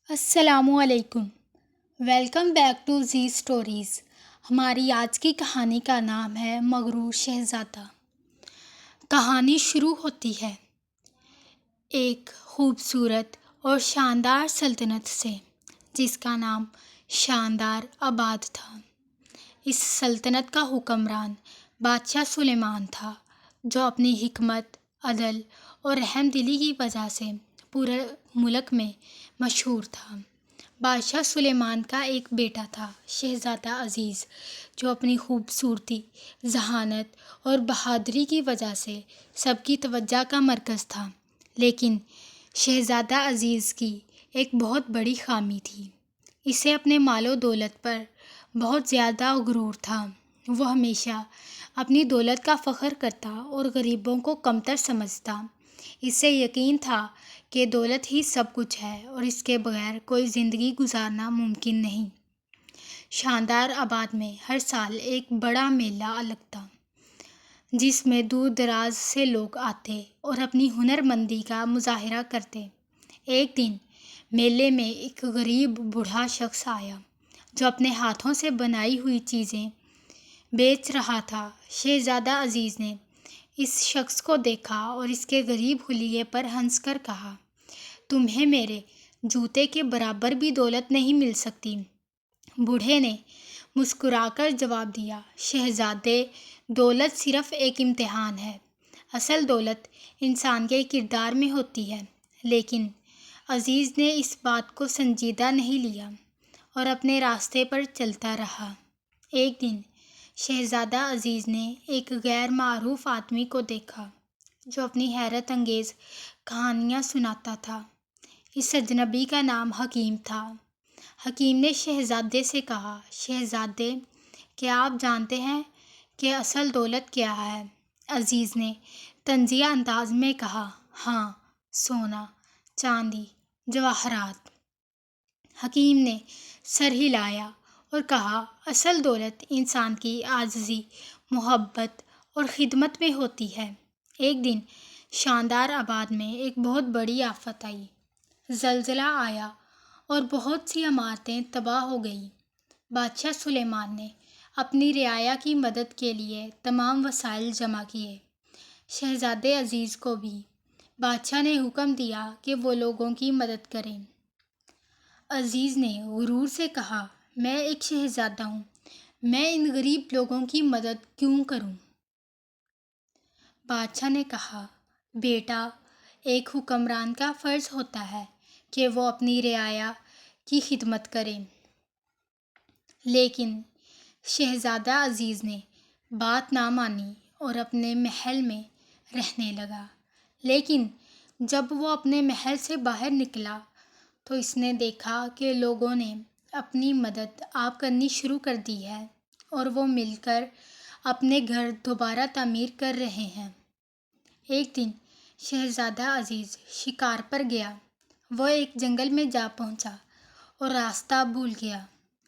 السلام علیکم۔ Welcome back to Zee Stories. ہماری آج کی کہانی کا نام ہے مغرور شہزادہ۔ کہانی شروع ہوتی ہے ایک خوبصورت اور شاندار سلطنت سے جس کا نام شاندار آباد تھا۔ اس سلطنت کا حکمران بادشاہ سلیمان تھا، جو اپنی حکمت، عدل اور رحم دلی کی وجہ سے پورے ملک میں مشہور تھا۔ بادشاہ سلیمان کا ایک بیٹا تھا، شہزادہ عزیز، جو اپنی خوبصورتی، ذہانت اور بہادری کی وجہ سے سب کی توجہ کا مرکز تھا۔ لیکن شہزادہ عزیز کی ایک بہت بڑی خامی تھی۔ اسے اپنے مال و دولت پر بہت زیادہ غرور تھا۔ وہ ہمیشہ اپنی دولت کا فخر کرتا اور غریبوں کو کمتر سمجھتا۔ اسے یقین تھا کہ دولت ہی سب کچھ ہے اور اس کے بغیر کوئی زندگی گزارنا ممکن نہیں۔ شاندار آباد میں ہر سال ایک بڑا میلہ لگتا، جس میں دور دراز سے لوگ آتے اور اپنی ہنر مندی کا مظاہرہ کرتے۔ ایک دن میلے میں ایک غریب بوڑھا شخص آیا، جو اپنے ہاتھوں سے بنائی ہوئی چیزیں بیچ رہا تھا۔ شہزادہ عزیز نے اس شخص کو دیکھا اور اس کے غریب حلیے پر ہنس کر کہا، تمہیں میرے جوتے کے برابر بھی دولت نہیں مل سکتی۔ بوڑھے نے مسکرا کر جواب دیا، شہزادے، دولت صرف ایک امتحان ہے۔ اصل دولت انسان کے کردار میں ہوتی ہے۔ لیکن عزیز نے اس بات کو سنجیدہ نہیں لیا اور اپنے راستے پر چلتا رہا۔ ایک دن شہزادہ عزیز نے ایک غیر معروف آدمی کو دیکھا، جو اپنی حیرت انگیز کہانیاں سناتا تھا۔ اس اجنبی کا نام حکیم تھا۔ حکیم نے شہزادے سے کہا، شہزادے، کیا آپ جانتے ہیں کہ اصل دولت کیا ہے؟ عزیز نے طنزیہ انداز میں کہا، ہاں، سونا، چاندی، جواہرات۔ حکیم نے سر ہلایا اور کہا، اصل دولت انسان کی عاجزی، محبت اور خدمت میں ہوتی ہے۔ ایک دن شاندار آباد میں ایک بہت بڑی آفت آئی۔ زلزلہ آیا اور بہت سی عمارتیں تباہ ہو گئیں۔ بادشاہ سلیمان نے اپنی رعایا کی مدد کے لیے تمام وسائل جمع کیے۔ شہزادے عزیز کو بھی بادشاہ نے حکم دیا کہ وہ لوگوں کی مدد کریں۔ عزیز نے غرور سے کہا، میں ایک شہزادہ ہوں، میں ان غریب لوگوں کی مدد کیوں کروں؟ بادشاہ نے کہا، بیٹا، ایک حکمران کا فرض ہوتا ہے کہ وہ اپنی رعایا کی خدمت کرے۔ لیکن شہزادہ عزیز نے بات نہ مانی اور اپنے محل میں رہنے لگا۔ لیکن جب وہ اپنے محل سے باہر نکلا تو اس نے دیکھا کہ لوگوں نے اپنی مدد آپ کرنی شروع کر دی ہے اور وہ مل کر اپنے گھر دوبارہ تعمیر کر رہے ہیں۔ ایک دن شہزادہ عزیز شکار پر گیا۔ وہ ایک جنگل میں جا پہنچا اور راستہ بھول گیا۔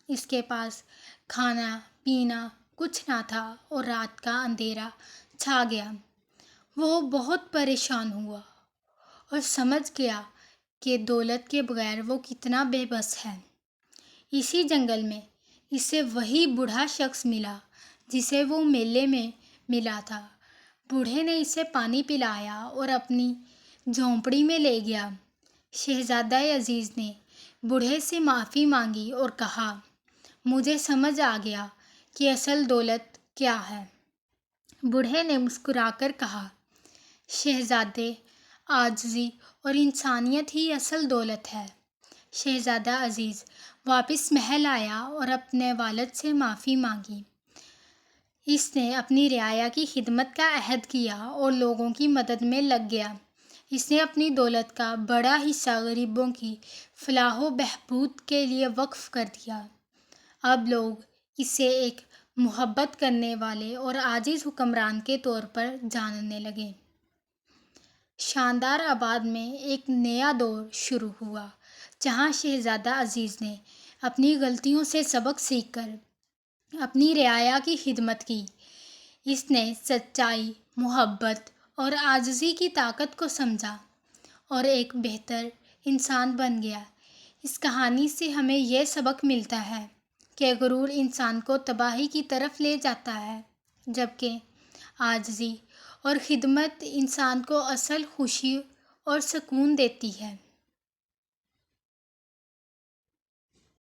اس کے پاس کھانا پینا کچھ نہ تھا اور رات کا اندھیرا چھا گیا۔ وہ بہت پریشان ہوا اور سمجھ گیا کہ دولت کے بغیر وہ کتنا بے بس ہے۔ اسی جنگل میں اسے وہی بوڑھا شخص ملا جسے وہ میلے میں ملا تھا۔ بوڑھے نے اسے پانی پلایا اور اپنی جھونپڑی میں لے گیا۔ شہزادہ عزیز نے بوڑھے سے معافی مانگی اور کہا، مجھے سمجھ آ گیا کہ اصل دولت کیا ہے۔ بوڑھے نے مسکرا کر کہا، شہزادے، عاجزی اور انسانیت ہی اصل دولت ہے۔ شہزادہ عزیز واپس محل آیا اور اپنے والد سے معافی مانگی۔ اس نے اپنی رعایا کی خدمت کا عہد کیا اور لوگوں کی مدد میں لگ گیا۔ اس نے اپنی دولت کا بڑا حصہ غریبوں کی فلاح و بہبود کے لیے وقف کر دیا۔ اب لوگ اسے ایک محبت کرنے والے اور عاجز حکمران کے طور پر جاننے لگے۔ شاندار آباد میں ایک نیا دور شروع ہوا، جہاں شہزادہ عزیز نے اپنی غلطیوں سے سبق سیکھ کر اپنی رعایا کی خدمت کی۔ اس نے سچائی، محبت اور عاجزی کی طاقت کو سمجھا اور ایک بہتر انسان بن گیا۔ اس کہانی سے ہمیں یہ سبق ملتا ہے کہ غرور انسان کو تباہی کی طرف لے جاتا ہے، جبکہ عاجزی اور خدمت انسان کو اصل خوشی اور سکون دیتی ہے۔